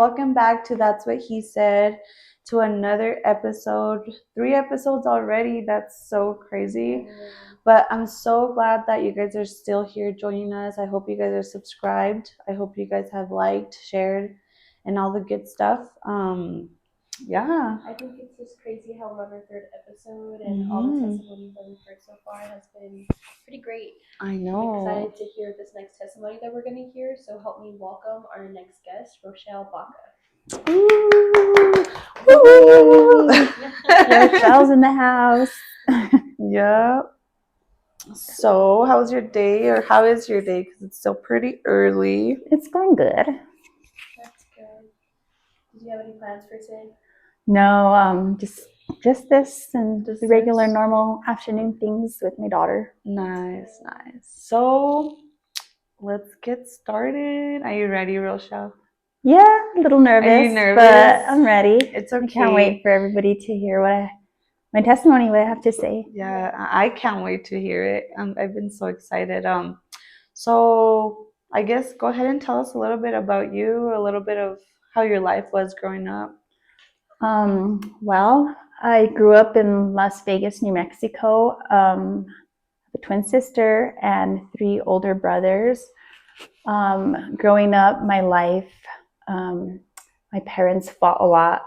Welcome back to That's What He Said, to another episode. 3 episodes already. That's so crazy. But I'm so glad that you guys are still here joining us. I hope you guys are subscribed. I hope you guys have liked, shared, and all the good stuff. Yeah. I think it's just crazy how we're on our 3rd episode and all the testimonies that we've heard so far has been pretty great. I I'm know. excited to hear this next testimony that we're going to hear. So help me welcome our next guest, Rochelle Vigil. Woo! Rochelle's in the house. Yeah. So, how's your day, or how is your day? Because it's still pretty early. It's going good. That's good. Did you have any plans for today? No, just this and Just the regular this. normal afternoon things with my daughter. Nice. So, let's get started. Are you ready, Rochelle? Yeah, a little nervous. Are you nervous? But I'm ready. It's okay. I can't wait for everybody to hear my testimony, what I have to say. Yeah, I can't wait to hear it. I've been so excited. So I guess go ahead and tell us a little bit about you, a little bit of how your life was growing up. Well, I grew up in Las Vegas, New Mexico. A twin sister and 3 older brothers. Growing up, my life, my parents fought a lot.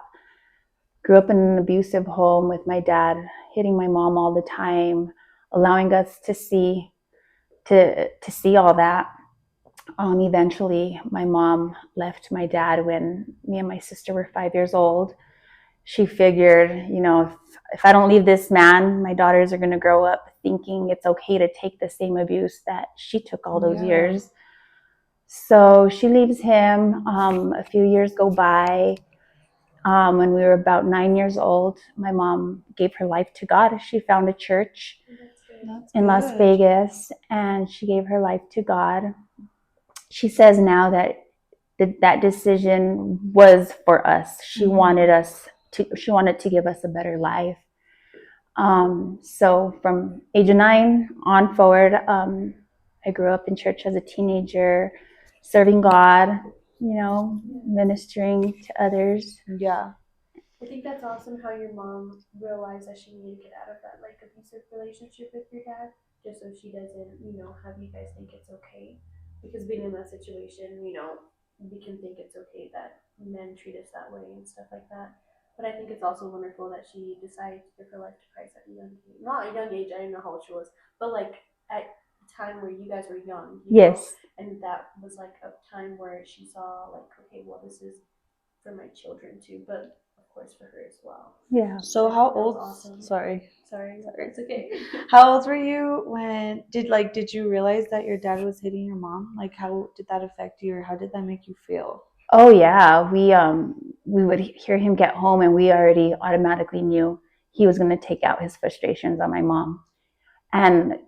Grew up in an abusive home with my dad hitting my mom all the time, allowing us to see all that. Eventually, my mom left my dad when me and my sister were 5 years old. She figured, if I don't leave this man, my daughters are going to grow up thinking it's okay to take the same abuse that she took all those years. So she leaves him. A few years go by. When we were about 9 years old, my mom gave her life to God. She found a church in Las Vegas, and she gave her life to God. She says now that that decision was for us. She wanted to give us a better life. So from age of 9 on forward, I grew up in church as a teenager, serving God, ministering to others. Yeah. I think that's awesome how your mom realized that she needed to get out of that abusive relationship with your dad, just so she doesn't, have you guys think it's okay. Because being in that situation, we can think it's okay that men treat us that way and stuff like that. But I think it's also wonderful that she decided to give her life to Christ at a young age. Not a young age, I didn't know how old she was, but at a time where you guys were young. Yes. And that was a time where she saw okay, well, this is for my children too, but of course for her as well. Yeah. So how old? Awesome. Sorry, it's okay. How old were you when did you realize that your dad was hitting your mom? How did that affect you, or how did that make you feel? Oh yeah, we would hear him get home, and we already automatically knew he was going to take out his frustrations on my mom. And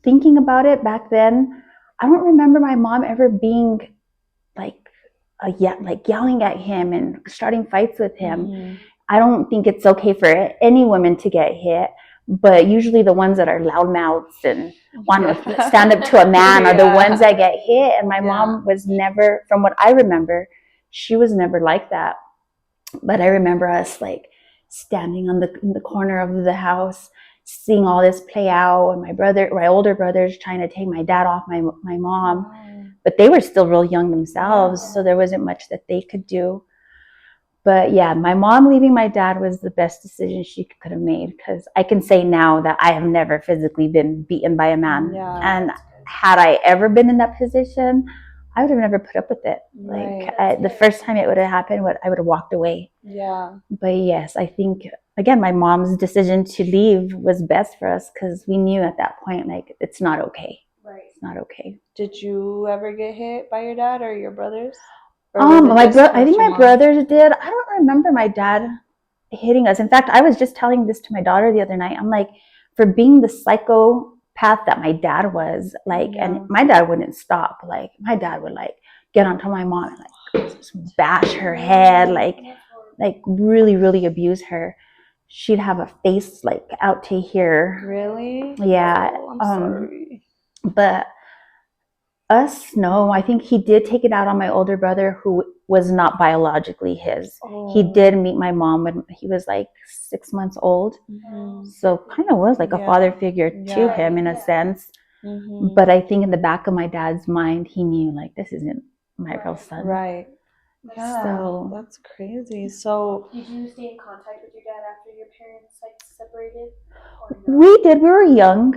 thinking about it back then, I don't remember my mom ever being yelling at him and starting fights with him. Mm-hmm. I don't think it's okay for any woman to get hit, but usually the ones that are loudmouths and want to stand up to a man are the ones that get hit. And my mom was never, from what I remember, she was never like that. But I remember us standing in the corner of the house, seeing all this play out, and my older brothers trying to take my dad off my mom. Wow. But they were still real young themselves, so there wasn't much that they could do. But yeah, my mom leaving my dad was the best decision she could have made, because I can say now that I have never physically been beaten by a man. Yeah, and had I ever been in that position, I would have never put up with it. The first time it would have happened, I would have walked away. Yeah. But yes, I think, again, my mom's decision to leave was best for us, because we knew at that point, it's not okay. Right. It's not okay. Did you ever get hit by your dad or your brothers? I think my brothers did. I don't remember my dad hitting us. In fact, I was just telling this to my daughter the other night. I'm like, for being the psychopath that my dad was, and my dad wouldn't stop. My dad would get onto my mom and just bash her head, really, really abuse her. She'd have a face out to here. Really? Yeah. Oh, I'm sorry. But us, no. I think he did take it out on my older brother, who was not biologically his. Oh. He did meet my mom when he was like 6 months old. Mhm. So kind of was like a Yeah. father figure to Yeah. him in a sense. Mhm. But I think in the back of my dad's mind, he knew like this isn't my real son. Right. Yeah. So That's crazy. So Did you stay in contact with your dad after your parents like separated? Or no? we did. We were young.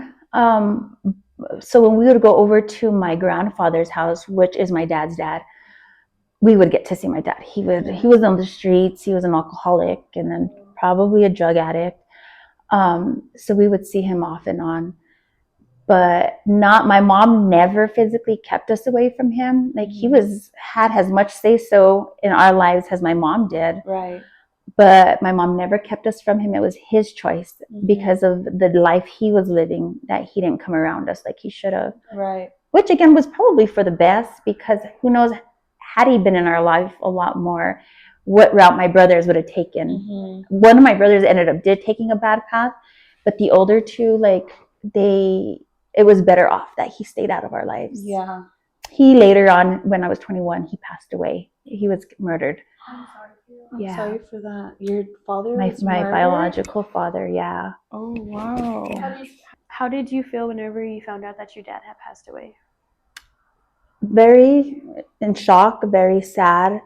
So when we would go over to my grandfather's house, which is my dad's dad, we would get to see my dad. He was on the streets. He was an alcoholic and then probably a drug addict. So we would see him off and on, but not. My mom never physically kept us away from him. Like he had as much say so in our lives as my mom did. right. But my mom never kept us from him. It was his choice because of the life he was living that he didn't come around us like he should have. Right. Which again was probably for the best, because who knows, had he been in our life a lot more, what route my brothers would have taken. One of my brothers ended up taking a bad path, but the older two, like it was better off that he stayed out of our lives. Yeah. He later on, when I was 21, he passed away. He was murdered. I'm sorry for you. I'm sorry for that. Your father My was my murdered? biological father, yeah. Oh wow. How did you feel whenever you found out that your dad had passed away? Very in shock, very sad.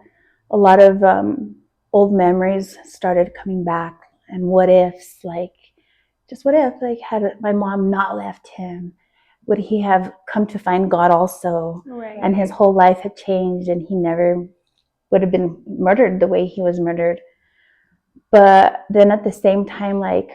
A lot of old memories started coming back, and what ifs, like just what if, like, had my mom not left him, would he have come to find God also? Right. And his whole life had changed, and he never would have been murdered the way he was murdered. But then at the same time, like,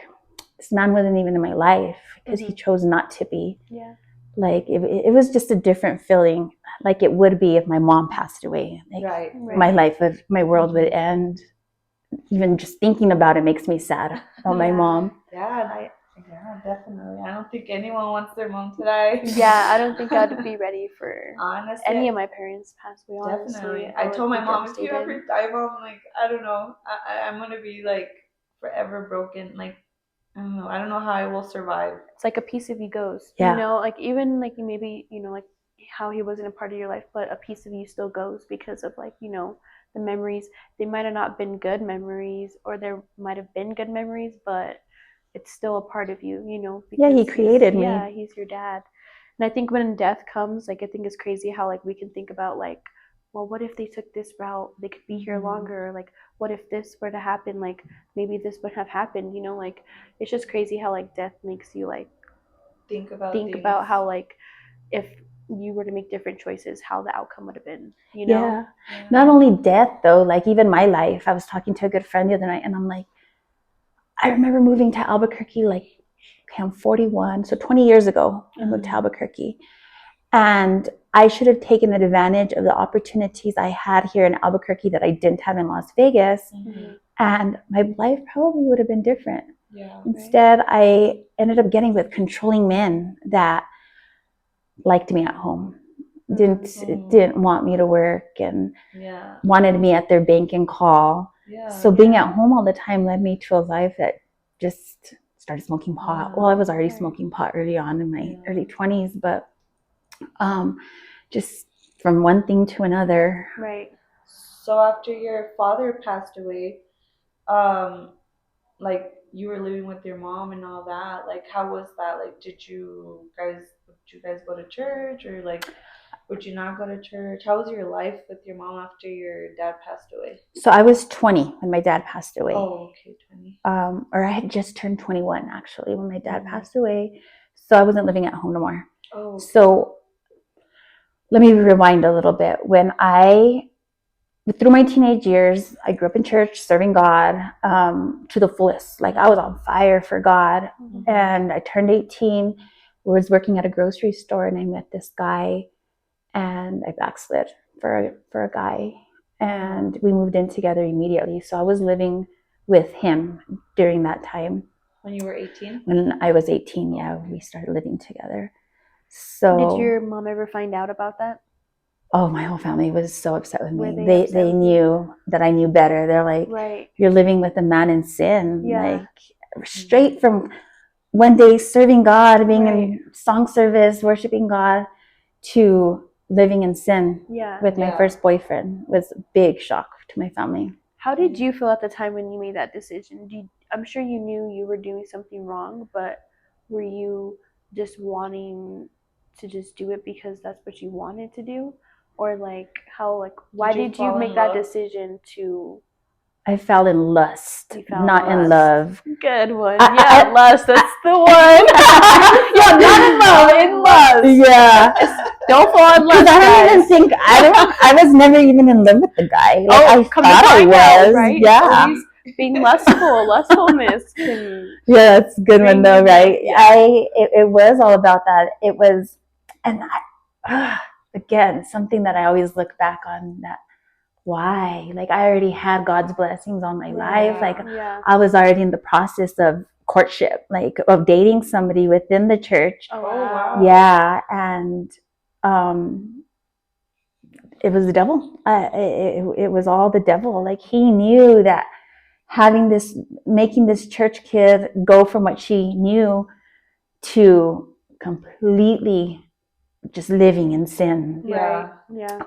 this man wasn't even in my life because he chose not to be. Yeah. Like it was just a different feeling, like it would be if my mom passed away. Like Right. my world would end. Even just thinking about it makes me sad about my mom. Yeah, definitely. I don't think anyone wants their mom to die. Yeah, I don't think I'd be ready for Honestly, any of my parents passed away. Honestly, definitely. I told my mom, if you ever die, mom, like I don't know, I'm gonna be like forever broken. Like I don't know how I will survive. It's like a piece of you goes. Yeah. You know, like even like maybe like how he wasn't a part of your life, but a piece of you still goes because of like the memories. They might have not been good memories, or there might have been good memories, but it's still a part of you. Yeah, he created me. Yeah, he's your dad. And I think when death comes, like I think it's crazy how like we can think about like, well, what if they took this route? They could be here longer. Like, what if this were to happen? Like, maybe this wouldn't have happened. Like it's just crazy how like death makes you like think about how like if you were to make different choices, how the outcome would have been. Yeah. Not only death though, like even my life. I was talking to a good friend the other night, and I'm like, I remember moving to Albuquerque, like, okay, I'm 41, so 20 years ago, I moved to Albuquerque. And I should have taken advantage of the opportunities I had here in Albuquerque that I didn't have in Las Vegas. And my life probably would have been different. Yeah. Instead, I ended up getting with controlling men that liked me at home, didn't want me to work, and wanted me at their bank and call. So being at home all the time led me to a life that just started smoking pot. Well, I was already smoking pot early on in my early 20s, but just from one thing to another. Right. So after your father passed away, like you were living with your mom and all that, like how was that? Like did you guys go to church, or like would you not go to church? How was your life with your mom after your dad passed away? So I was 20 when my dad passed away. Oh, okay, 20. Or I had just turned 21 actually when my dad passed away. So I wasn't living at home no more. Oh, okay. So let me rewind a little bit. Through my teenage years, I grew up in church, serving God to the fullest. Like I was on fire for God. And I turned 18, was working at a grocery store, and I met this guy, and I backslid for a guy, and we moved in together immediately. So I was living with him during that time. When you were 18? When I was 18, yeah, we started living together. So did your mom ever find out about that? Oh, my whole family was so upset with Were me. they upset They with knew that I knew better. They're like, Right. you're living with a man in sin. Yeah. Like straight from one day serving God, being Right. in song service, worshiping God, to living in sin Yeah. with my first boyfriend was a big shock to my family. How did you feel at the time when you made that decision? I'm sure you knew you were doing something wrong, but were you just wanting to just do it because that's what you wanted to do? Or like how like why did you make that decision to I fell in lust, not in love. Good one. I- Lust, that's the one. Yeah, not in love, in lust. Yeah. Don't fall in lust. Because I don't even think I was never even in love with the guy. Like I thought I was. Right? Yeah. Always being lustfulness can. Yeah, that's a good one though, right? Yeah. It was all about that. It was, and again, something that I always look back on that. Why? Like I already had God's blessings on my life. Like I was already in the process of courtship, like of dating somebody within the church. Oh wow. Yeah, and it was the devil. It was all the devil. Like he knew that making this church kid go from what she knew to completely just living in sin. Yeah. Yeah.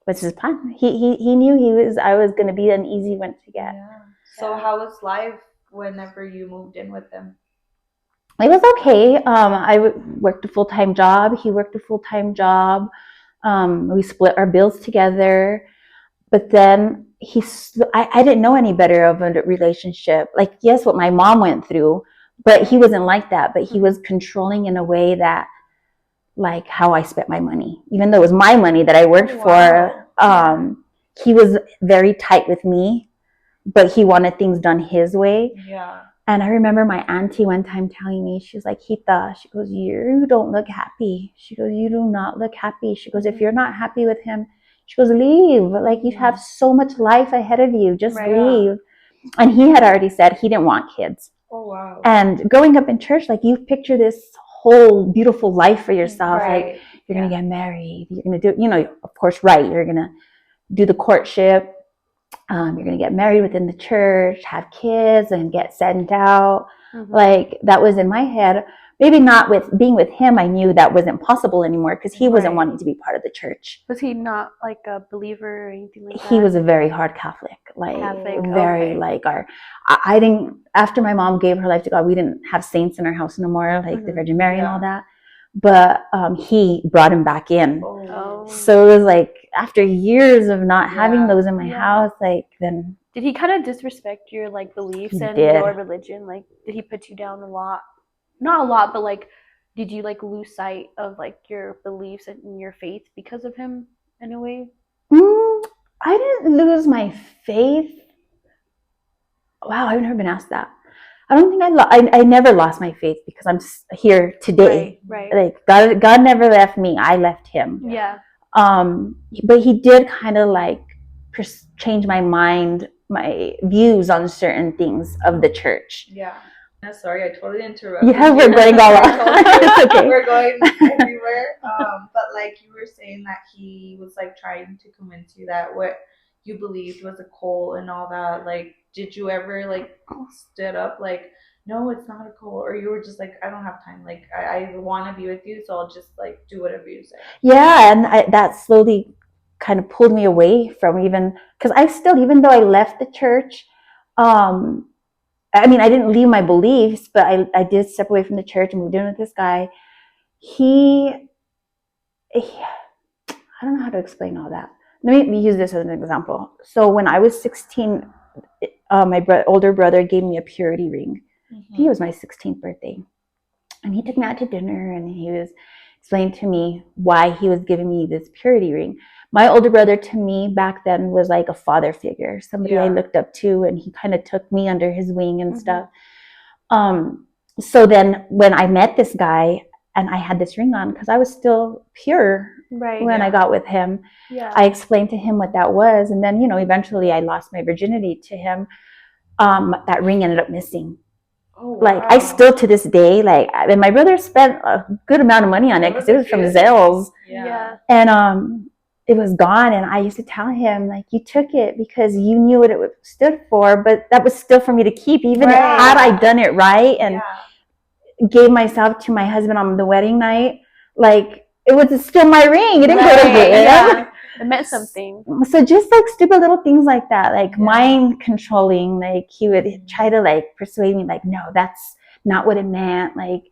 Was his plan. He knew I was going to be an easy one to get. Yeah. So how was life whenever you moved in with him? It was okay. I worked a full-time job. He worked a full-time job. We split our bills together. But then I didn't know any better of a relationship. Like, yes, what my mom went through, but he wasn't like that. But he was controlling in a way that, like how I spent my money, even though it was my money that I worked for. He was very tight with me, but he wanted things done his way. Yeah. And I remember my auntie one time telling me, she was like, Hita, she goes, you don't look happy. She goes, you do not look happy. She goes, if you're not happy with him, she goes, leave. Like you have so much life ahead of you. Just leave. And he had already said he didn't want kids. Oh, wow. And growing up in church, like you picture this whole beautiful life for yourself. Like you're going to get married. You're going to do, of course, you're going to do the courtship. You're going to get married within the church, have kids, and get sent out. Like that was in my head. Maybe not with being with him. I knew that wasn't possible anymore because he wasn't wanting to be part of the church. Was he not like a believer or anything like that? He was a very hard Catholic, like very like I didn't. After my mom gave her life to God, we didn't have saints in our house no more, like the Virgin Mary and all that. But he brought him back in. So it was like after years of not having those in my house, like then. Did he kind of disrespect your like beliefs and your religion? Like, did he put you down a lot? Not a lot, but like, did you like lose sight of like your beliefs and your faith because of him in a way? I didn't lose my faith. Wow, I've never been asked that. I don't think I never lost my faith because I'm here today. Right. Like God never left me. I left him. Yeah. But he did kind of like change my mind, my views on certain things of the church. Yeah. Sorry, I totally interrupted. Yeah, we're going all out. Okay. We're going everywhere. But like you were saying that he was like trying to convince you that what you believed was a cult and all that. Like, did you ever like stood up like, no, it's not a cult, or you were just like, I don't have time. Like, I want to be with you, so I'll just like do whatever you say. Yeah, and that slowly kind of pulled me away from because I still, even though I left the church, I mean, I didn't leave my beliefs, but I did step away from the church and moved in with this guy. I don't know how to explain all that. Let me use this as an example. So when I was 16, my older brother gave me a purity ring. He was my 16th birthday. And he took me out to dinner and he was explaining to me why he was giving me this purity ring. My older brother to me back then was like a father figure, somebody I looked up to, and he kind of took me under his wing and stuff. So then when I met this guy and I had this ring on, because I was still pure when I got with him, I explained to him what that was. And then, eventually I lost my virginity to him. That ring ended up missing. Oh, wow. Like I still to this day, and my brother spent a good amount of money on it because it was from Zales. And it was gone. And I used to tell him, like, you took it because you knew what it stood for, but that was still for me to keep, even had I done it right and gave myself to my husband on the wedding night. Like, it was still my ring. It didn't go to him. Yeah. It meant something. So just like stupid little things like that, like mind controlling, like he would try to like persuade me, like, no, that's not what it meant. Like,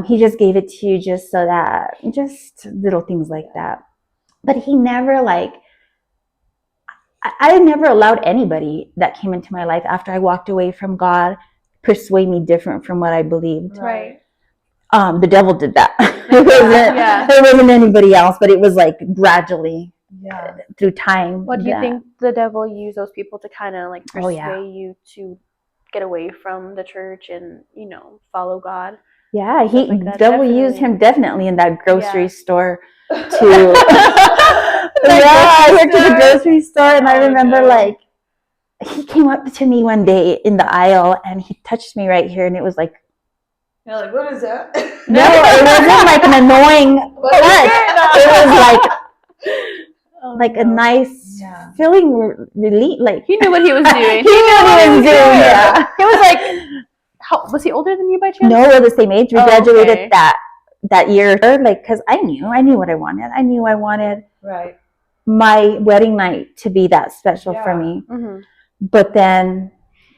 he just gave it to you just so that, just little things like that. But he never like, I never allowed anybody that came into my life after I walked away from God persuade me different from what I believed. Right. The devil did that. It wasn't anybody else, but it was like gradually through time. What do you think the devil used those people to kind of like persuade you to get away from the church and, you know, follow God? Yeah, like devil used him definitely in that grocery store to I went to the grocery store, and I remember like he came up to me one day in the aisle and he touched me right here, and it was like, you're like, what is that? No, it wasn't like an annoying touch. It was like a nice feeling relief. Like he knew what he was doing. He knew what he was doing. Yeah, he was like, was he older than you by chance? No, we're the same age. We graduated that year. Like, because I knew what I wanted. I knew I wanted my wedding night to be that special for me. Mm-hmm. But then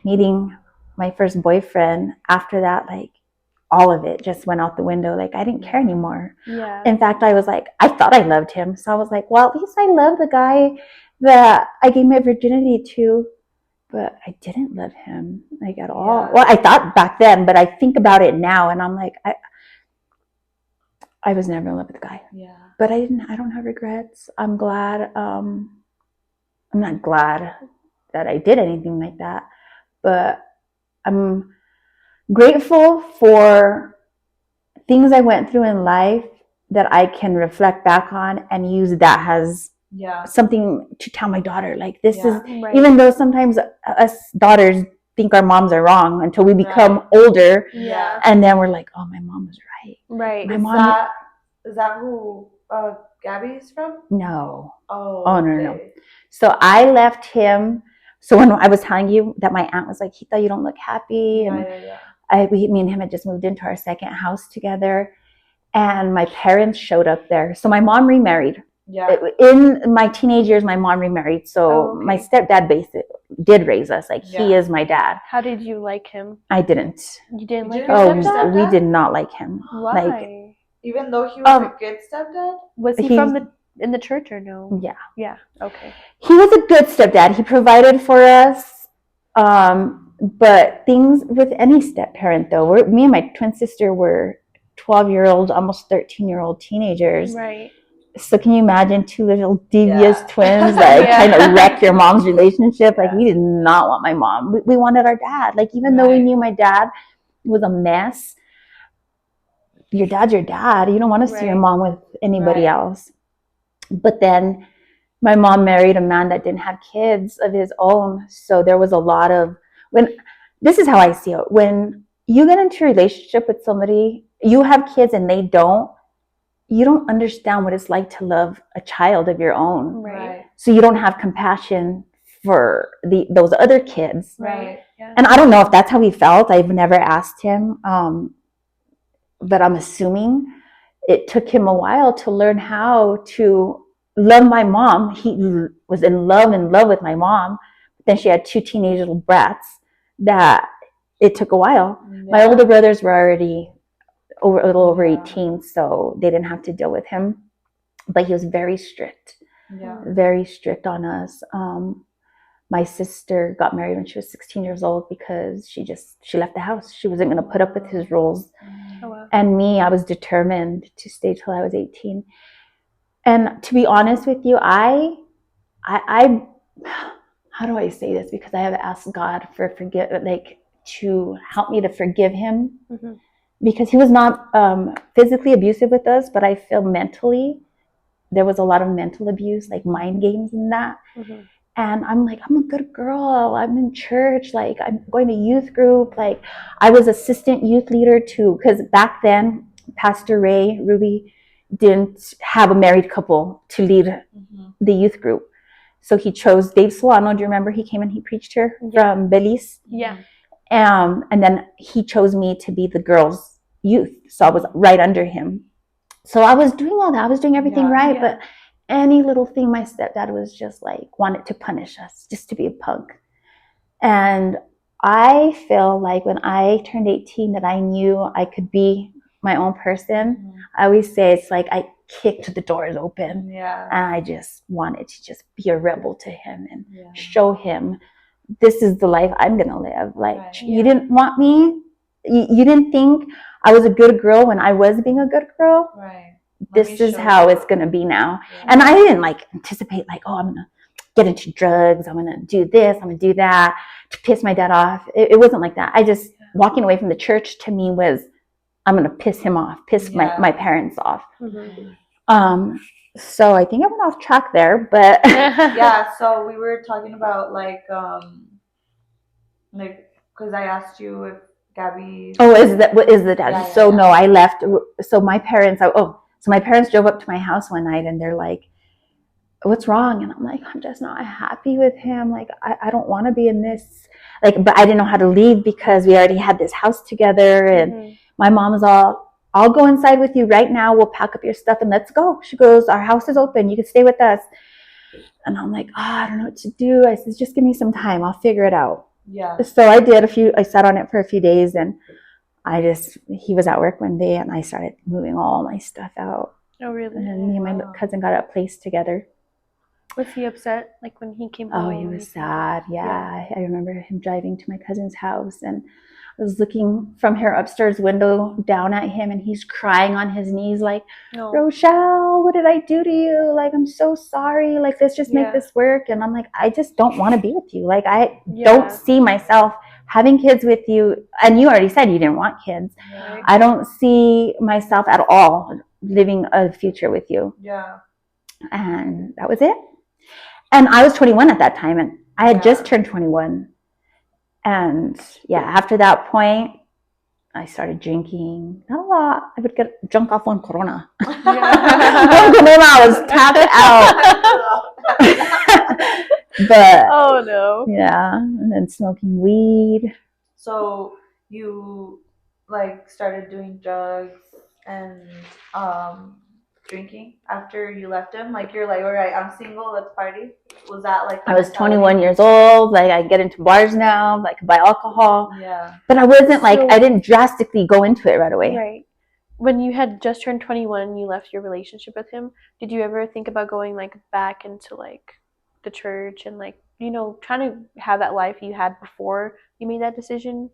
meeting my first boyfriend after that, like, all of it just went out the window. Like, I didn't care anymore. Yeah. In fact, I was like, I thought I loved him. So I was like, well, at least I love the guy that I gave my virginity to. But I didn't love him, like, at all. Well, I thought back then, but I think about it now, and I'm like, I was never in love with the guy. Yeah. But I don't have regrets. I'm glad. I'm not glad that I did anything like that, but I'm grateful for things I went through in life that I can reflect back on and use that as something to tell my daughter. Like, this is, even though sometimes us daughters think our moms are wrong until we become older, and then we're like, oh, my mom was right. Right. My mom. Is that who Gabby's from? No. Oh, no. So I left him. So when I was telling you that my aunt was like, Hita, you don't look happy. And me and him had just moved into our second house together. And my parents showed up there. So my mom remarried. Yeah. In my teenage years, my mom remarried. So my stepdad did raise us. Like, he is my dad. How did you like him? I didn't. You didn't like your stepdad? We did not like him. Why? Like, even though he was a good stepdad? Was he from in the church or no? Yeah. Yeah. Okay. He was a good stepdad. He provided for us. But things with any step parent, though, me and my twin sister were 12-year-old, almost 13-year-old teenagers. Right. So can you imagine two little devious twins like trying to wreck your mom's relationship? Like, we did not want my mom. We wanted our dad. Like, even though we knew my dad was a mess, your dad's your dad. You don't want to see your mom with anybody else. But then my mom married a man that didn't have kids of his own. So there was a lot of, this is how I see it. When you get into a relationship with somebody, you have kids and they don't, you don't understand what it's like to love a child of your own. Right. So you don't have compassion for those other kids. Right. Yeah. And I don't know if that's how he felt. I've never asked him. But I'm assuming it took him a while to learn how to love my mom. He was in love with my mom. Then she had two teenage little brats that it took a while. Yeah. My older brothers were already a little over 18, so they didn't have to deal with him. But he was very strict, very strict on us. My sister got married when she was 16 years old because she left the house. She wasn't going to put up with his rules. Oh, wow. And me, I was determined to stay till I was 18. And to be honest with you, I how do I say this? Because I have asked God to help me to forgive him, because he was not physically abusive with us, but I feel mentally there was a lot of mental abuse, like mind games and that. And I'm like, I'm a good girl. I'm in church. Like, I'm going to youth group. Like, I was assistant youth leader too, because back then, Pastor Ruby didn't have a married couple to lead the youth group. So he chose Dave Solano. Do you remember? He came and he preached here from Belize. Yeah. And then he chose me to be the girls' youth. So I was right under him. So I was doing all that. I was doing everything right. Yeah. But any little thing, my stepdad was just like, wanted to punish us, just to be a punk. And I feel like when I turned 18 that I knew I could be my own person. I always say it's like I kicked the doors open. Yeah. And I just wanted to just be a rebel to him and show him this is the life I'm going to live. Like, you didn't want me. You didn't think I was a good girl when I was being a good girl. Right. This is how it's going to be now. Yeah. And I didn't like anticipate like, oh, I'm going to get into drugs. I'm going to do this. I'm going to do that to piss my dad off. It wasn't like that. I just, walking away from the church to me was, I'm going to piss him off, piss my parents off. Mm-hmm. So I think I went off track there, but yeah. So we were talking about like because I asked you if Gabby. Oh, is the dad? Yeah, so no, I left. So my parents. So my parents drove up to my house one night, and they're like, "What's wrong?" And I'm like, "I'm just not happy with him. Like, I don't want to be in this. Like, but I didn't know how to leave because we already had this house together, and my mom's all." I'll go inside with you right now. We'll pack up your stuff and let's go. She goes, our house is open. You can stay with us. And I'm like, I don't know what to do. I said, just give me some time. I'll figure it out. Yeah. So I did I sat on it for a few days and he was at work one day and I started moving all my stuff out. Oh, really? And me and my cousin got a place together. Was he upset, like when he came home? Oh, he was sad. Yeah. I remember him driving to my cousin's house and I was looking from her upstairs window down at him and he's crying on his knees like, Rochelle, what did I do to you? Like, I'm so sorry. Like, let's just make this work. And I'm like, I just don't want to be with you. Like, I don't see myself having kids with you. And you already said you didn't want kids. Right. I don't see myself at all living a future with you. Yeah. And that was it. And I was 21 at that time and I had just turned 21. And after that point, I started drinking. Not a lot. I would get drunk off one Corona. One Corona, I was tapped out. But oh no. Yeah, and then smoking weed. So you like started doing drugs and drinking after you left him? Like you're like, all right, I'm single, let's party. Was that like I was 21 years old, like I get into bars now, like buy alcohol. Yeah. But I wasn't like I didn't drastically go into it right away. Right. When you had just turned 21 and you left your relationship with him, did you ever think about going like back into like the church and like, you know, trying to have that life you had before you made that decision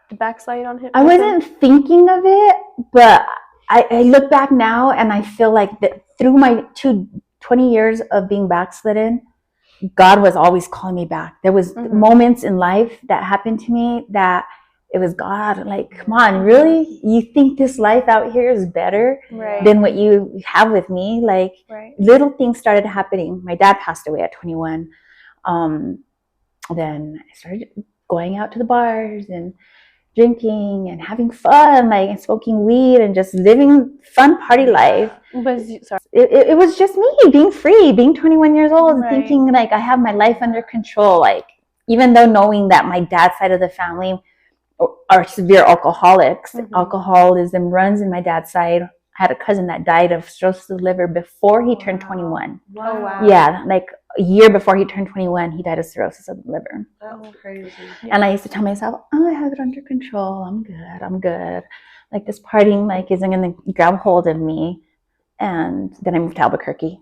to backslide on him? I wasn't thinking of it, but I look back now and I feel like that through my 20 years of being backslidden, God was always calling me back. There was moments in life that happened to me that it was God, like, come on, really? You think this life out here is better than what you have with me? Like, little things started happening. My dad passed away at 21. Then I started going out to the bars and drinking and having fun, like, and smoking weed and just living fun party life. It was just me being free, being 21 years old and thinking like I have my life under control. Like, even though knowing that my dad's side of the family are severe alcoholics, alcoholism runs in my dad's side. I had a cousin that died of cirrhosis of the liver before he turned 21. Oh, wow. Yeah, like a year before he turned 21, he died of cirrhosis of the liver. That's crazy. And I used to tell myself, oh, I have it under control. I'm good. Like, this partying like isn't going to grab hold of me. And then I moved to Albuquerque.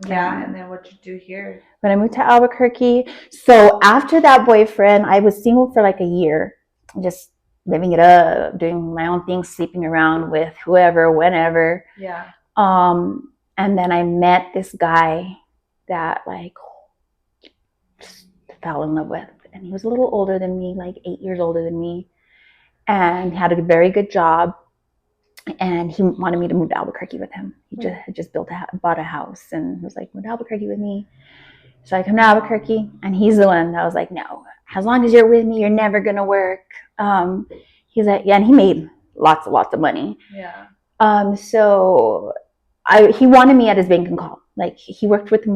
Yeah, and then what you do here? When I moved to Albuquerque, so after that boyfriend, I was single for like a year, just living it up, doing my own thing, sleeping around with whoever, whenever. Yeah. And then I met this guy that like fell in love with, and he was a little older than me, like 8 years older than me, and had a very good job. And he wanted me to move to Albuquerque with him. He just bought a house and was like, move to Albuquerque with me. So I come to Albuquerque, and he's the one that was like, no, as long as you're with me, you're never going to work. He's like, yeah, and he made lots of money. Yeah. So he wanted me at his bank and call. Like, he works with the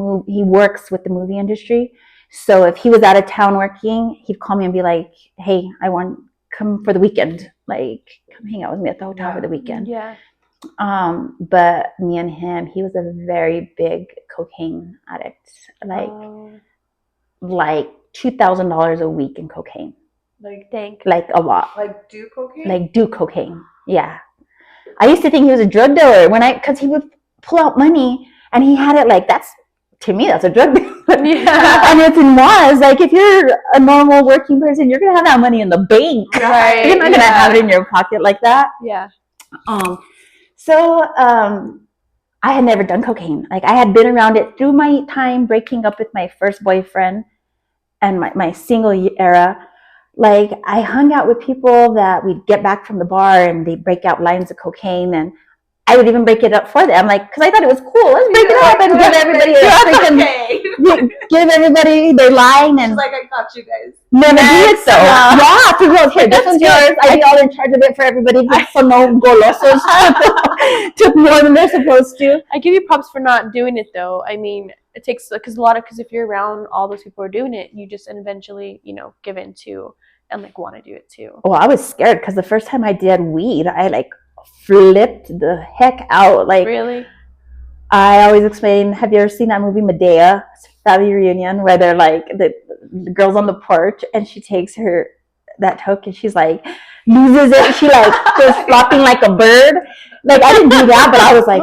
movie industry. So if he was out of town working, he'd call me and be like, hey, I want come for the weekend. Like, come hang out with me at the hotel for the weekend. Yeah. But me and him, he was a very big cocaine addict, like $2,000 a week in cocaine. Like a lot. Like do cocaine? Like do cocaine. Yeah. I used to think he was a drug dealer because he would pull out money and he had it like to me that's a drug dealer. Yeah. And if it was like if you're a normal working person, you're gonna have that money in the bank. Right. You're not gonna have it in your pocket like that. Yeah. So I had never done cocaine. Like I had been around it through my time breaking up with my first boyfriend and my single era. Like I hung out with people that we'd get back from the bar and they'd break out lines of cocaine, and I would even break it up for them, like because I thought it was cool. Let's break it up and give everybody give everybody their line. And she's like, I got you guys. Never do it though. Yeah, for real. Here, this one's yours. I'd be all in charge of it for everybody. So no golosos took more than they're supposed to. I give you props for not doing it though. I mean, it takes because if you're around all those people who are doing it, you just eventually give in to and like want to do it too. Well, I was scared because the first time I did weed, I like flipped the heck out. Like really. I always explain, have you ever seen that movie Medea, Family Reunion, where they're like the girl's on the porch and she takes that hook and she's like loses it. She like goes flopping like a bird. Like I didn't do that, but I was like,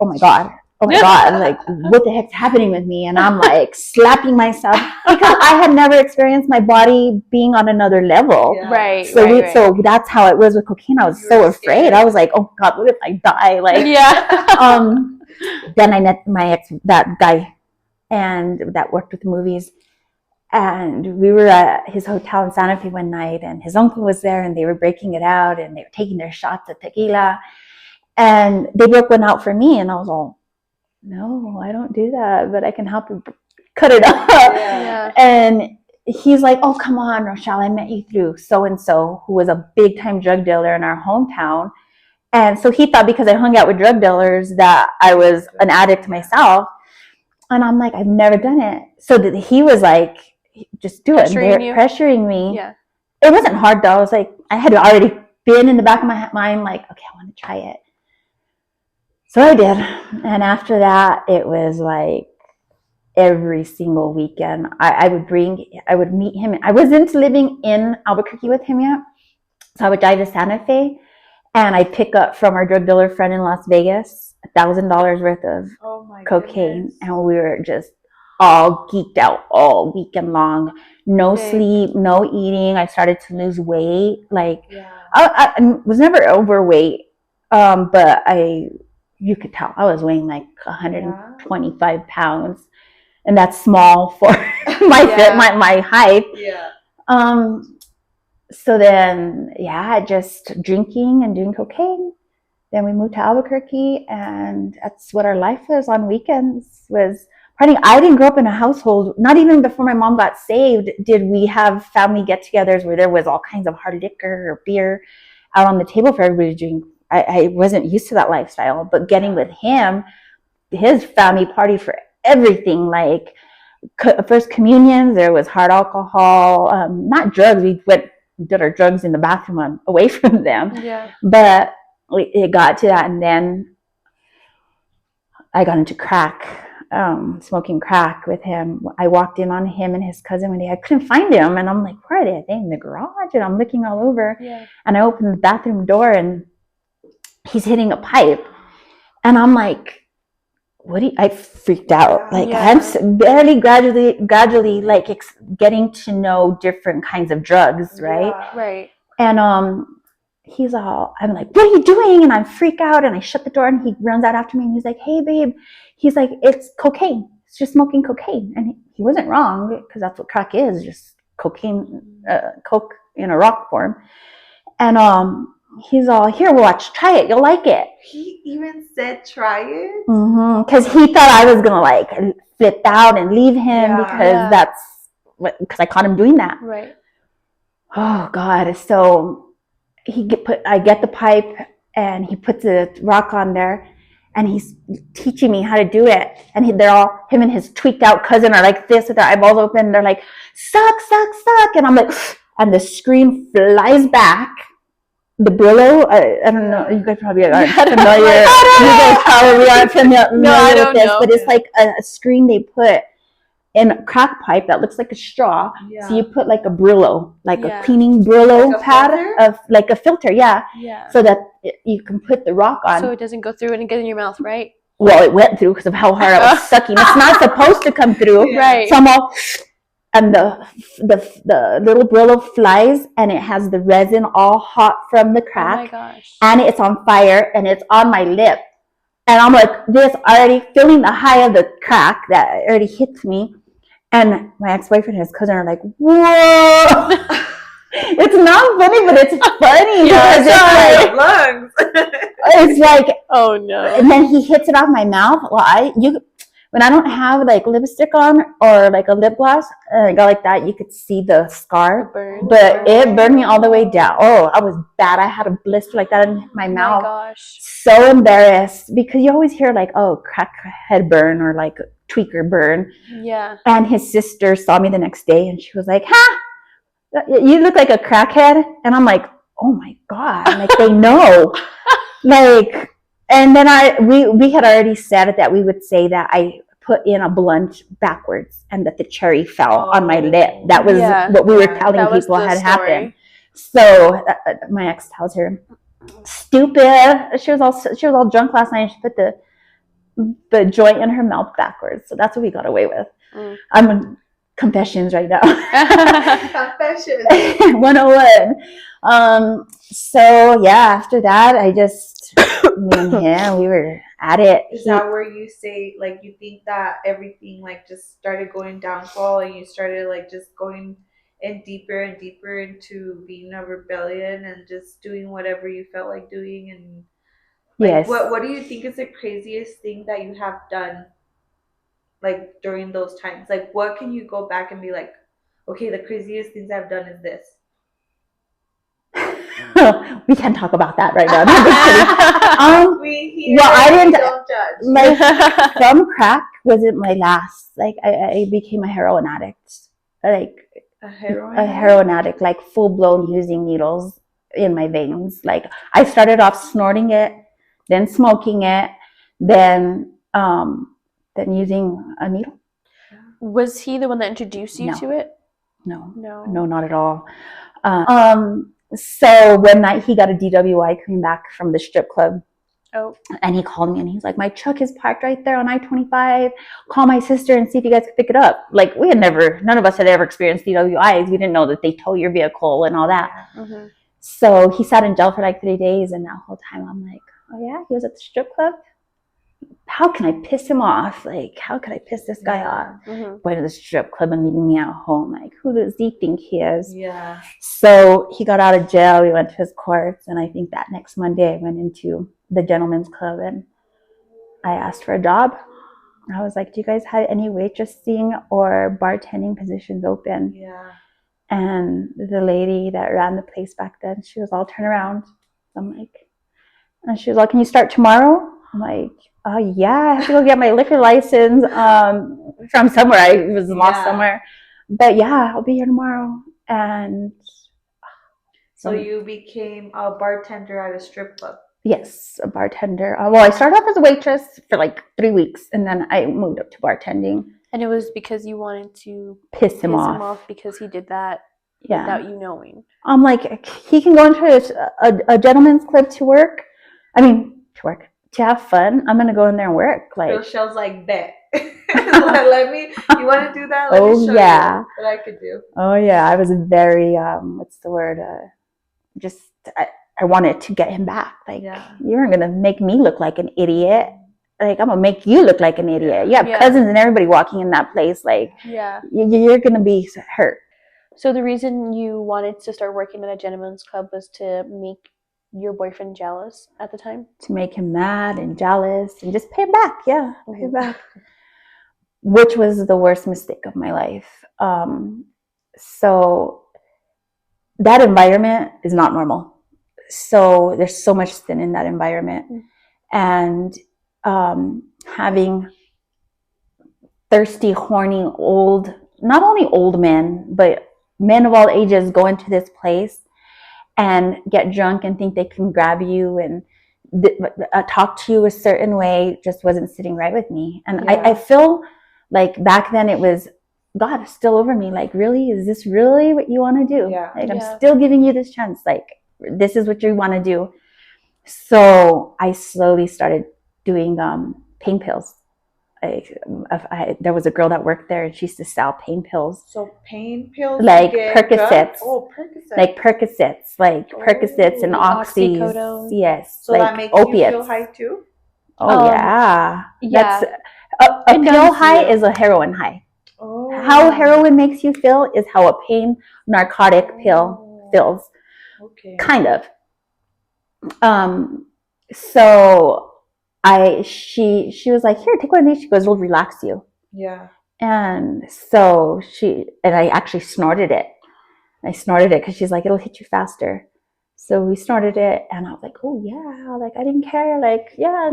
oh my God. Like what the heck's happening with me? And I'm like slapping myself because I had never experienced my body being on another level. Yeah. Right. So that's how it was with cocaine. I was so afraid. I was like, oh God, what if I die? Like then I met my ex, that guy, and that worked with the movies. And we were at his hotel in Santa Fe one night, and his uncle was there, and they were breaking it out, and they were taking their shots of tequila. And they broke one out for me, and I was all, no, I don't do that, but I can help you cut it up. Yeah. And he's like, oh, come on, Rochelle, I met you through so-and-so, who was a big-time drug dealer in our hometown. And so he thought because I hung out with drug dealers that I was an addict myself. And I'm like, I've never done it. So that he was like, just do it. They're pressuring me. Yeah. It wasn't hard though. I was like, I had already been in the back of my mind like, okay, I want to try it. So I did. And after that, it was like every single weekend I would meet him. I wasn't living in Albuquerque with him yet. So I would drive to Santa Fe. And I pick up from our drug dealer friend in Las Vegas $1,000 worth of cocaine. Goodness. And we were just all geeked out all weekend long. No sleep, no eating. I started to lose weight. Like I was never overweight, but you could tell I was weighing like 125 pounds, and that's small for my height. Yeah. So then, just drinking and doing cocaine. Then we moved to Albuquerque, and that's what our life was on weekends, was partying. I didn't grow up in a household, not even before my mom got saved, did we have family get-togethers where there was all kinds of hard liquor or beer out on the table for everybody to drink. I wasn't used to that lifestyle, but getting with him, his family party for everything, like first communions, there was hard alcohol, not drugs. We did our drugs in the bathroom away from them. Yeah. But it got to that, and then I got into crack, smoking crack with him. I walked in on him and his cousin one day. I couldn't find him, and I'm like, where are they? Are they in the garage? And I'm looking all over. Yeah. And I opened the bathroom door, and he's hitting a pipe, and I'm like, I freaked out. Like I'm barely gradually like getting to know different kinds of drugs, right? Yeah. Right. And I'm like, what are you doing? And I freak out, and I shut the door, and he runs out after me, and he's like, hey babe, he's like, it's cocaine. It's just smoking cocaine. And he wasn't wrong, because that's what crack is, just cocaine, coke in a rock form. And he's all, here, watch, try it, you'll like it. He even said try it? Because he thought I was gonna like flip out and leave him because because I caught him doing that. Right. Oh God. So I get the pipe, and he puts a rock on there, and he's teaching me how to do it. And him and his tweaked out cousin are like this with their eyeballs open. They're like, suck, suck, suck. And I'm like, and the screen flies back. the Brillo. I don't know. You guys probably aren't I don't know. familiar. You guys probably aren't familiar No, I with don't this, know. but it's like a screen they put in a crack pipe that looks like a straw. Yeah. So you put like a Brillo, like Yeah. a cleaning Brillo Like a pad filter? of like a filter, yeah, Yeah. so that you can put the rock on. So it doesn't go through and get in your mouth, right? Well, it went through because of how hard I was sucking. It's not supposed to come through. Yeah. Right. So I'm all, and the little Brillo flies, and it has the resin all hot from the Oh my crack, gosh. and it's on fire, and it's on my lip. And I'm like this, already feeling the high of the crack that already hits me. And my ex-boyfriend and his cousin are like, whoa. It's not funny, but it's funny. Yeah, because it's lungs. it's like, Oh no. and then he hits it off my mouth. Well, when I don't have like lipstick on or like a lip gloss, I go like that, you could see the scar. Burn. But it burned me all the way down. Oh, I was bad. I had a blister like that in my mouth. Oh my gosh. So embarrassed because you always hear like, oh, crackhead burn or like tweaker burn. Yeah. And his sister saw me the next day and she was like, ha, you look like a crackhead. And I'm like, oh my God, like they know. Like, and then we had already said that we would say that I put in a blunt backwards and that the cherry fell on my lip. That was what we were telling That was people the had story. happened. So my ex tells her, stupid. She was all drunk last night and she put the joint in her mouth backwards. So that's what we got away with. I'm in confessions right now. Confessions. 101. So yeah, after that, I just, me and him, we were at it. Is that where you say, like, you think that everything, like, just started going downfall and you started, like, just going in deeper and deeper into being a rebellion and just doing whatever you felt like doing? And, like, Yes. what do you think is the craziest thing that you have done, like, during those times? Like, what can you go back and be like, okay, the craziest things I've done is this? We can't talk about that right now. No, I'm just kidding. Well, I didn't don't judge. like from crack wasn't my last. Like I became a heroin addict. Like A heroin? a heroin addict, like full blown using needles in my veins. Like I started off snorting it, then smoking it, then using a needle. Was he the one that introduced you No. to it? No, No. not at all. So one night he got a DWI coming back from the strip club. Oh. And he called me and he's like, my truck is parked right there on I-25. Call my sister and see if you guys can pick it up. Like none of us had ever experienced DWIs. We didn't know that they tow your vehicle and all that. Mm-hmm. So he sat in jail for like 3 days. And that whole time I'm like, oh yeah, he was at the strip club. How can I piss him off? Like, how could I piss this guy off? Mm-hmm. Going to the strip club and leaving me at home. Like, who does he think he is? Yeah. So he got out of jail. We went to his courts. And I think that next Monday I went into the gentleman's club and I asked for a job. I was like, do you guys have any waitressing or bartending positions open? Yeah. And the lady that ran the place back then, she was all turned around. I'm like, and she was like, can you start tomorrow? I'm like, oh yeah, I have to go get my liquor license from somewhere. I was lost somewhere. But yeah, I'll be here tomorrow. And so you became a bartender at a strip club? Yes, a bartender. Well, I started off as a waitress for like 3 weeks, and then I moved up to bartending. And it was because you wanted to piss him off because he did that Yeah. without you knowing. I'm like, he can go into a gentleman's club to work. I mean, to have fun. I'm gonna go in there and work. Like, Rochelle's like, bet. Let me. You want to do that? Let me show you what I could do. Oh yeah, I was very what's the word? I wanted to get him back. Like, you weren't gonna make me look like an idiot. Like, I'm gonna make you look like an idiot. You have cousins and everybody walking in that place. Like, you're gonna be hurt. So the reason you wanted to start working at a gentleman's club was to make your boyfriend jealous at the time? To make him mad and jealous and just pay him back. Yeah, pay him back. Which was the worst mistake of my life. So that environment is not normal. So there's so much sin in that environment. And having thirsty, horny, not only old men, but men of all ages go into this place and get drunk and think they can grab you and talk to you a certain way just wasn't sitting right with me. And I feel like back then it was God still over me. Like, really, is this really what you want to do? Like, I'm still giving you this chance. Like, this is what you want to do. So I slowly started doing pain pills. There was a girl that worked there and she used to sell pain pills. So pain pills, like Percocets. Oh, Percocets. Like Percocets and oxys. Oxycodone. Yes. So like that makes opiates. you feel high too? Oh yeah. Yeah. That's a pill high is a heroin high. Oh. How heroin makes you feel is how a pain narcotic pill feels. Okay. Kind of. So she was like, here, take one of these. She goes, it'll relax you. Yeah. And so I actually snorted it. I snorted it because she's like, it'll hit you faster. So we snorted it and I was like, oh yeah, like I didn't care. Like, yeah,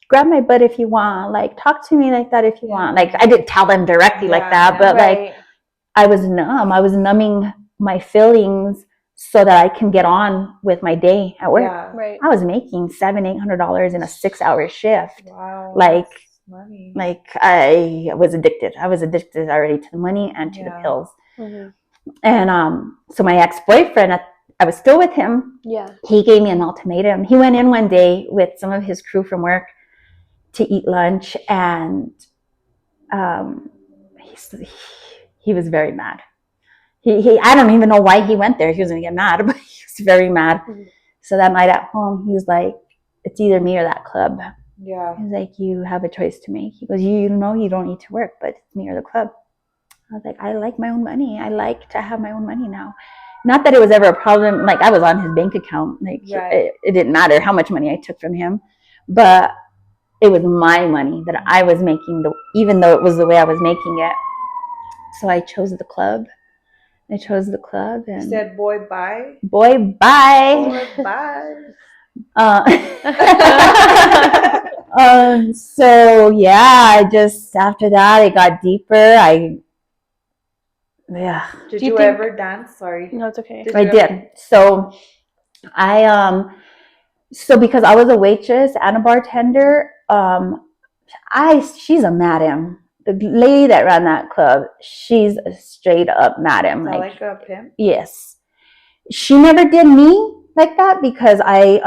grab my butt if you want. Like, talk to me like that if you want. Like, I didn't tell them directly like that, but like I was numb. I was numbing my feelings so that I can get on with my day at work. Yeah. Right. I was making $700-800 in a 6-hour shift. Wow. Like, money. like I was addicted. I was addicted already to the money and to the pills. Mm-hmm. And so my ex-boyfriend, I was still with him. Yeah. He gave me an ultimatum. He went in one day with some of his crew from work to eat lunch, and he was very mad. He I don't even know why he went there. He was going to get mad, but he was very mad. Mm-hmm. So that night at home, he was like, it's either me or that club. Yeah. He was like, you have a choice to make. He goes, you know you don't need to work, but it's me or the club. I was like, I like my own money. I like to have my own money now. Not that it was ever a problem. Like, I was on his bank account. Like, it didn't matter how much money I took from him. But it was my money that I was making, even though it was the way I was making it. So I chose the club. And you said, boy, bye. Boy, bye. Boy, bye. So yeah, after that, it got deeper. Did you ever dance? Sorry. No, it's okay. I did. So so because I was a waitress and a bartender, she's a madam. The lady that ran that club, she's a straight up madam. Like a pimp? Yes. She never did me like that because I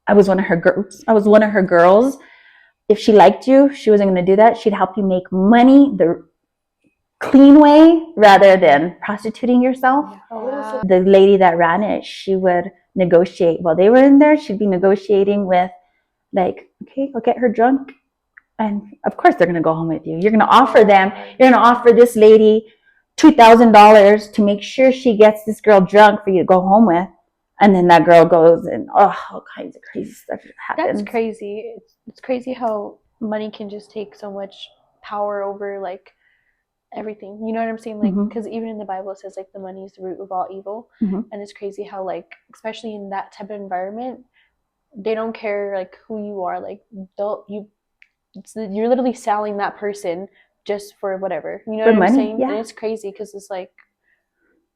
was one of her girls. I was one of her girls. If she liked you, she wasn't going to do that. She'd help you make money the clean way rather than prostituting yourself. Oh, wow. The lady that ran it, she would negotiate. While they were in there, she'd be negotiating with, like, okay, I'll get her drunk. And of course, they're going to go home with you. You're going to offer this lady $2,000 to make sure she gets this girl drunk for you to go home with. And then that girl goes and all kinds of crazy stuff happens. That's crazy. It's crazy how money can just take so much power over like everything. You know what I'm saying? Like, because even in the Bible it says like the money is the root of all evil. And it's crazy how like, especially in that type of environment, they don't care like who you are. Like, you're literally selling that person just for whatever. You know what I'm saying? Yeah. And it's crazy because it's like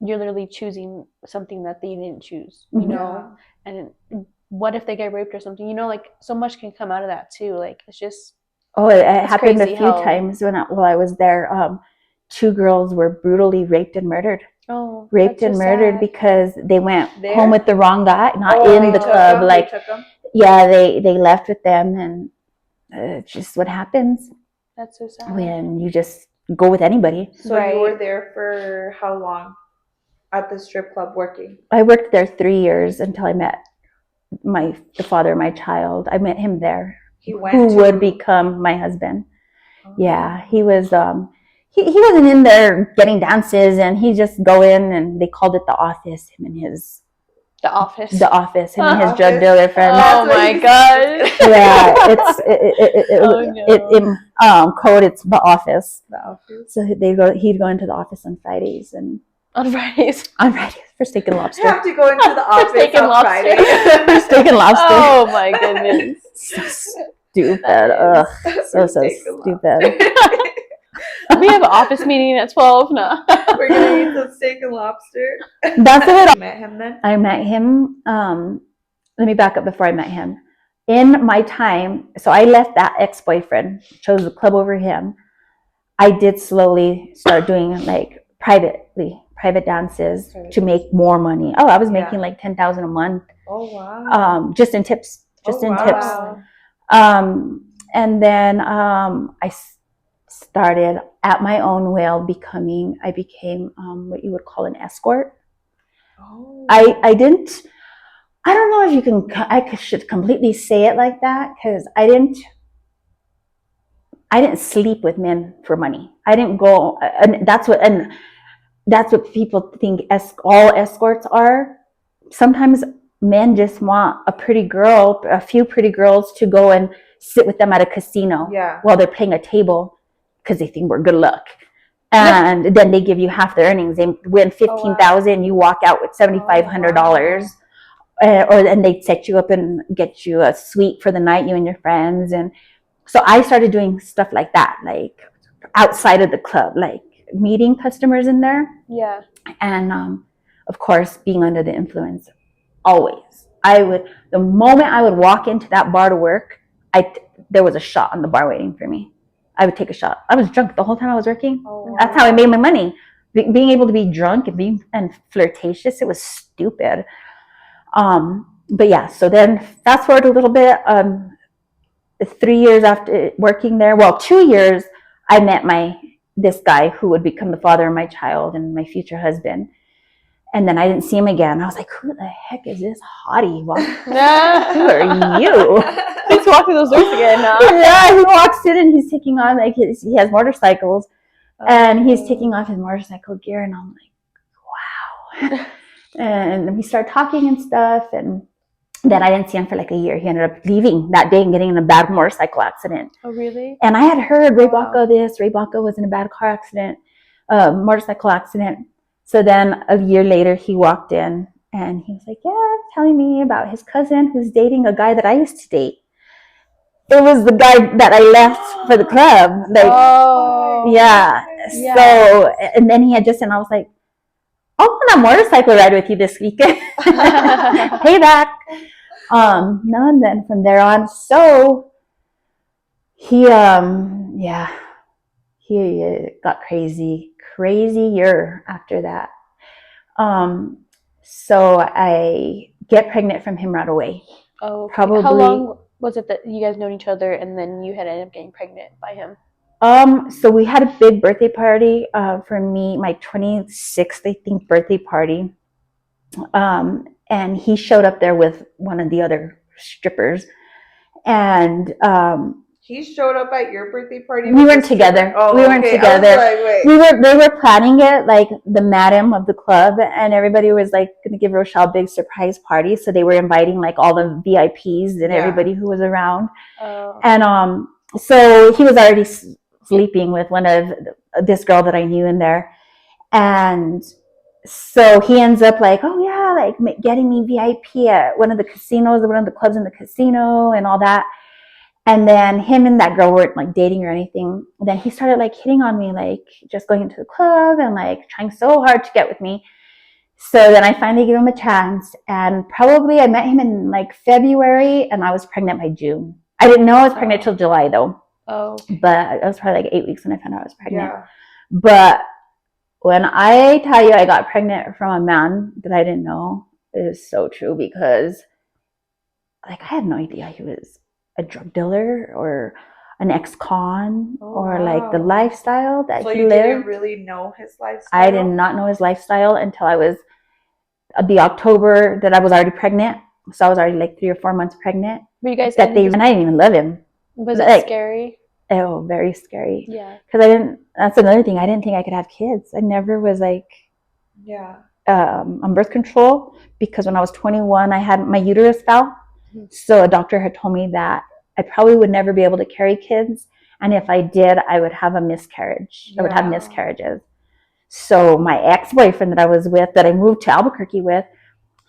you're literally choosing something that they didn't choose, you know? And what if they get raped or something? You know, like so much can come out of that too. Like, it's just... it happened a few times while I was there. 2 girls were brutally raped and murdered. Raped and murdered sad. Because they went home with the wrong guy, not in the club. Like, they left with them, and it's just what happens. That's so sad. When you just go with anybody. So you were there for how long at the strip club working? I worked there 3 years until I met the father of my child. I met him there. Who would become my husband. Yeah, he was he wasn't in there getting dances, and he just go in, and they called it the office, him and his drug dealer friend. Oh my god. Yeah, code it's the office. So he'd go into the office on Fridays and on Fridays for steak and lobster. You have to go into the office on Friday for steak and lobster. Oh my goodness. So stupid. So stupid. We have an office meeting at 12. No. We're gonna eat some steak and lobster. That's what You met him then? I met him. Let me back up before I met him. In my time, so I left that ex-boyfriend, chose the club over him. I did slowly start doing like private dances to make more money. Oh, I was making like 10,000 a month. Oh wow. Just in tips. Just in tips. Wow. And then I started at my own will I became what you would call an escort. Oh. I don't know if I should completely say it like that, because I didn't sleep with men for money. I didn't go, and that's what people think all escorts are. Sometimes men just want a few pretty girls to go and sit with them at a casino while they're playing a table, because they think we're good luck. And then they give you half the earnings. They win $15,000, you walk out with $7,500. And they set you up and get you a suite for the night, you and your friends. And so I started doing stuff like that, like outside of the club, like meeting customers in there. Yeah. And of course, being under the influence, always. The moment I would walk into that bar to work, there was a shot on the bar waiting for me. I would take a shot. I was drunk the whole time I was working. Oh, that's how I made my money. Being able to be drunk and flirtatious, it was stupid. But yeah, so then fast forward a little bit, 3 years after working there, 2 years, I met this guy who would become the father of my child and my future husband. And then I didn't see him again. I was like, who the heck is this hottie? Who are you? Let's walk through those doors again. Yeah, he walks in and he's taking on, like, he has motorcycles, and he's taking off his motorcycle gear, and I'm like, wow. And we start talking and stuff, and then I didn't see him for like a year. He ended up leaving that day and getting in a bad motorcycle accident. Oh, really? And I had heard Ray Baca was in a bad car accident, motorcycle accident. So then a year later, he walked in and he was like, yeah, telling me about his cousin who's dating a guy that I used to date. It was the guy that I left for the club. Like, yeah. So, and then he had and I was like, I'll go on a motorcycle ride with you this weekend. Payback. No, and then from there on, so he got crazier after that. So I get pregnant from him right away. Oh, okay. Probably. How long was it that you guys known each other and then you had ended up getting pregnant by him? So we had a big birthday party for me, my 26th, I think, birthday party. And he showed up there with one of the other strippers. And he showed up at your birthday party? We weren't together. We weren't together. They were planning it, like the madam of the club, and everybody was like going to give Rochelle a big surprise party. So they were inviting like all the VIPs and everybody who was around. Oh. And so he was already sleeping with this girl that I knew in there. And so he ends up like, oh yeah, like getting me VIP at one of the clubs in the casino and all that. And then him and that girl weren't like dating or anything. Then he started like hitting on me, like just going into the club and like trying so hard to get with me. So then I finally gave him a chance, and probably I met him in like February and I was pregnant by June. I didn't know I was pregnant till July though. Oh. But I was probably like 8 weeks when I found out I was pregnant. Yeah. But when I tell you I got pregnant from a man that I didn't know, it is so true, because like I had no idea he was a drug dealer or an ex-con or like the lifestyle that he lived. So you didn't really know his lifestyle? I did not know his lifestyle until I was the October that I was already pregnant. So I was already like 3 or 4 months pregnant. Were you guys and I didn't even love him. Was it scary? Oh, very scary. Yeah. Because that's another thing. I didn't think I could have kids. I never was like, on birth control, because when I was 21, I had my uterus fell. Mm-hmm. So a doctor had told me that I probably would never be able to carry kids. And if I did, I would have a miscarriage. I would have miscarriages. So my ex-boyfriend that I was with, that I moved to Albuquerque with,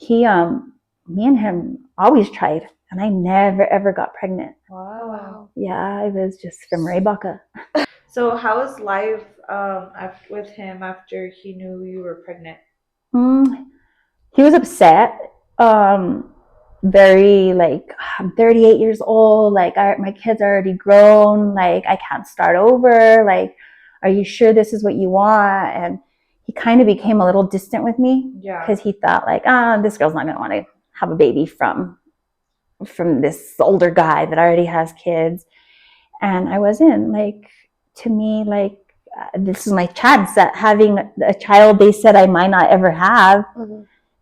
me and him always tried. And I never, ever got pregnant. Wow. Yeah, it was just from Ray Baca. So how was life with him after he knew you were pregnant? He was upset. Very like, I'm 38 years old. Like, my kids are already grown. Like, I can't start over. Like, are you sure this is what you want? And he kind of became a little distant with me because he thought like, this girl's not gonna want to have a baby from this older guy that already has kids. And I wasn't. Like, to me, like, this is my chance at having a child they said I might not ever have.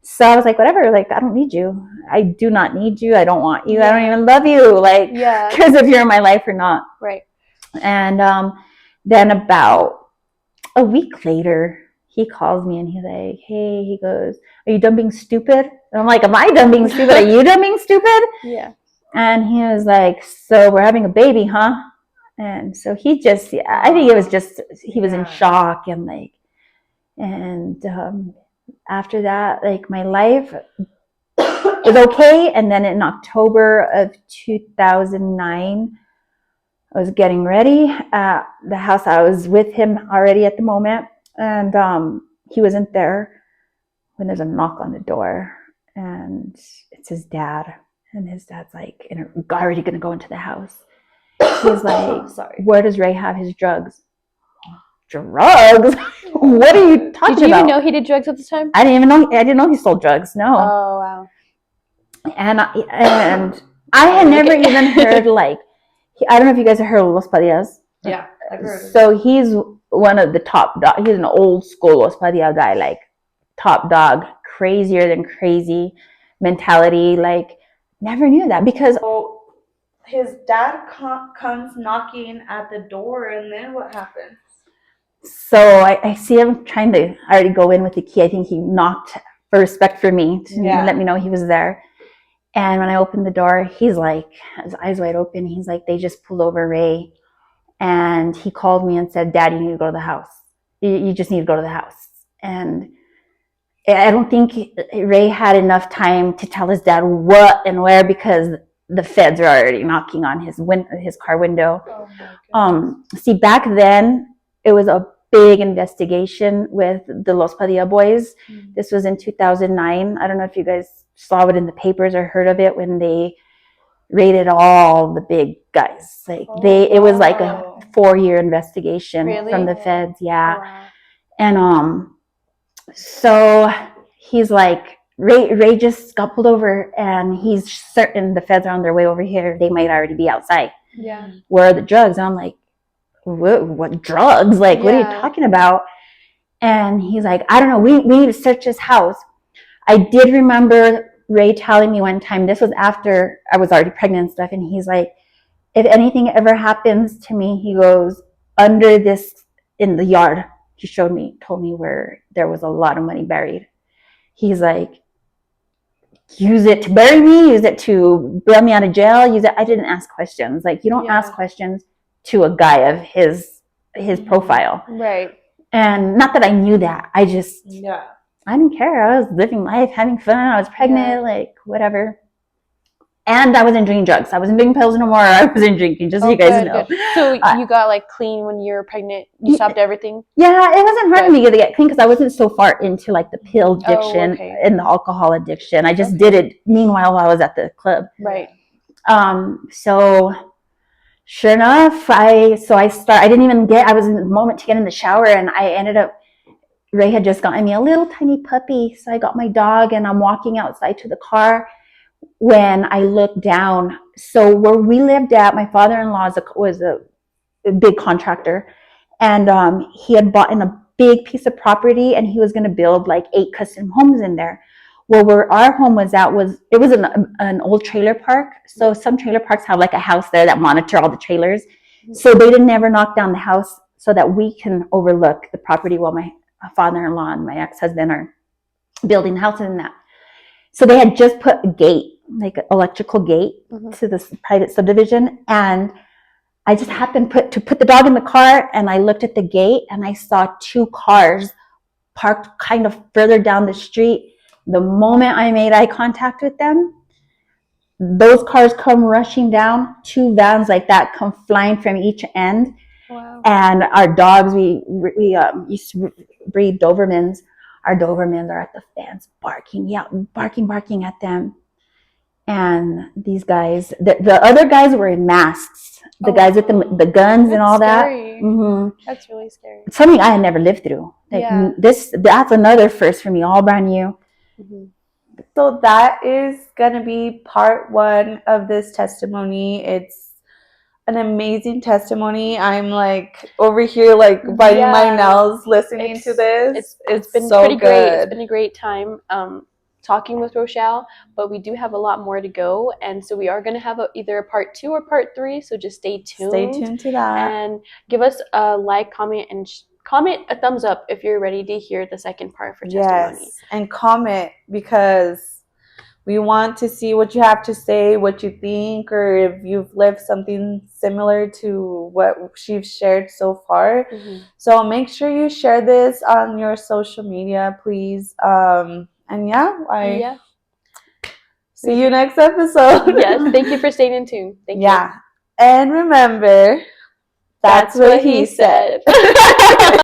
So I was like, whatever, like, I don't need you. I do not need you. I don't want you. I don't even love you. Like, because if you're in my life or not. Right. And then about a week later, he calls me and he's like, hey, he goes, are you done being stupid? And I'm like, am I done being stupid? Are you done being stupid? Yeah. And he was like, so we're having a baby, huh? And so he just, I think it was just, he was in shock and like, and after that, like, my life was okay. And then in October of 2009, I was getting ready at the house. I was with him already at the moment, and he wasn't there when there's a knock on the door, and it's his dad. And his dad's like, already going to go into the house. He's like, where does Ray have his drugs? Drugs? What are you talking about? Did you even know he did drugs at the time? I didn't even know. I didn't know he sold drugs. No. Oh, wow. And I had never even heard, like, I don't know if you guys have heard of Los Padillas. Yeah, I've heard of it. So he's one of the top dog. He's an old school Los Padilla guy, like top dog, crazier than crazy mentality. Like, never knew that because So his dad comes knocking at the door, and then what happens? So I see him trying to already go in with the key. I think he knocked for respect for me to let me know he was there. And when I opened the door, he's like, his eyes wide open. He's like, they just pulled over Ray. And he called me and said, Dad, you need to go to the house. You just need to go to the house. And I don't think Ray had enough time to tell his dad what and where because the feds are already knocking on his car window. See, back then, it was a big investigation with the Los Padilla boys. This was in 2009. I don't know if you guys saw it in the papers or heard of it when they raided all the big guys. Like it was like a 4-year investigation from the feds. Yeah. Wow. And so he's like, Ray just got pulled over and he's certain the feds are on their way over here. They might already be outside. Yeah. Where are the drugs? And I'm like, what drugs? Like, what are you talking about? And he's like, I don't know. We need to search his house. I did remember Ray telling me one time, this was after I was already pregnant and stuff. And he's like, if anything ever happens to me, he goes, under this in the yard, he told me where there was a lot of money buried. He's like, use it to bury me, use it to bail me out of jail, use it. I didn't ask questions. Like, you don't ask questions to a guy of his profile. Right. And not that I knew that. I just, I didn't care. I was living life, having fun. I was pregnant, like, whatever. And I wasn't drinking drugs. I wasn't doing pills no more. I wasn't drinking, just so you guys know. Good. So you got, like, clean when you were pregnant? You stopped everything? Yeah, it wasn't hard for me to get clean because I wasn't so far into, like, the pill addiction and the alcohol addiction. I just did it, meanwhile, while I was at the club. Right. So sure enough, I didn't even I was in the moment to get in the shower, and I ended up, Ray had just gotten me a little tiny puppy. So I got my dog and I'm walking outside to the car when I looked down. So where we lived at, my father-in-law was a big contractor, and he had bought in a big piece of property and he was going to build like 8 custom homes in there. Well, where our home was at was an old trailer park. So some trailer parks have like a house there that monitor all the trailers. So they didn't ever knock down the house so that we can overlook the property while my father-in-law and my ex-husband are building houses and that. So they had just put a gate, like an electrical gate to this private subdivision. And I just happened to put the dog in the car, and I looked at the gate and I saw 2 cars parked kind of further down the street. The moment I made eye contact with them, those cars come rushing down, 2 vans like that come flying from each end. Wow. And our dogs, we used to breed Dobermans. Our Dobermans are at the fence barking, barking at them. And these guys, the other guys were in masks. The guys with the guns and all scary. that. Mm-hmm. That's really scary. Something I had never lived through. Like that's another first for me, all brand new. Mm-hmm. So that is gonna be part 1 of this testimony. It's an amazing testimony. I'm like over here like biting my nails listening to this. It's been so pretty good. great. It's been a great time talking with Rochelle, but we do have a lot more to go, and so we are going to have either a part 2 or part 3, so just stay tuned. Stay tuned to that. And give us a like, comment, and comment a thumbs up if you're ready to hear the second part for testimony. Yes, and comment, because we want to see what you have to say, what you think, or if you've lived something similar to what she's shared so far. Mm-hmm. So make sure you share this on your social media, please. And see you next episode. Yes, thank you for staying in tune. Thank you. And remember, that's what he said.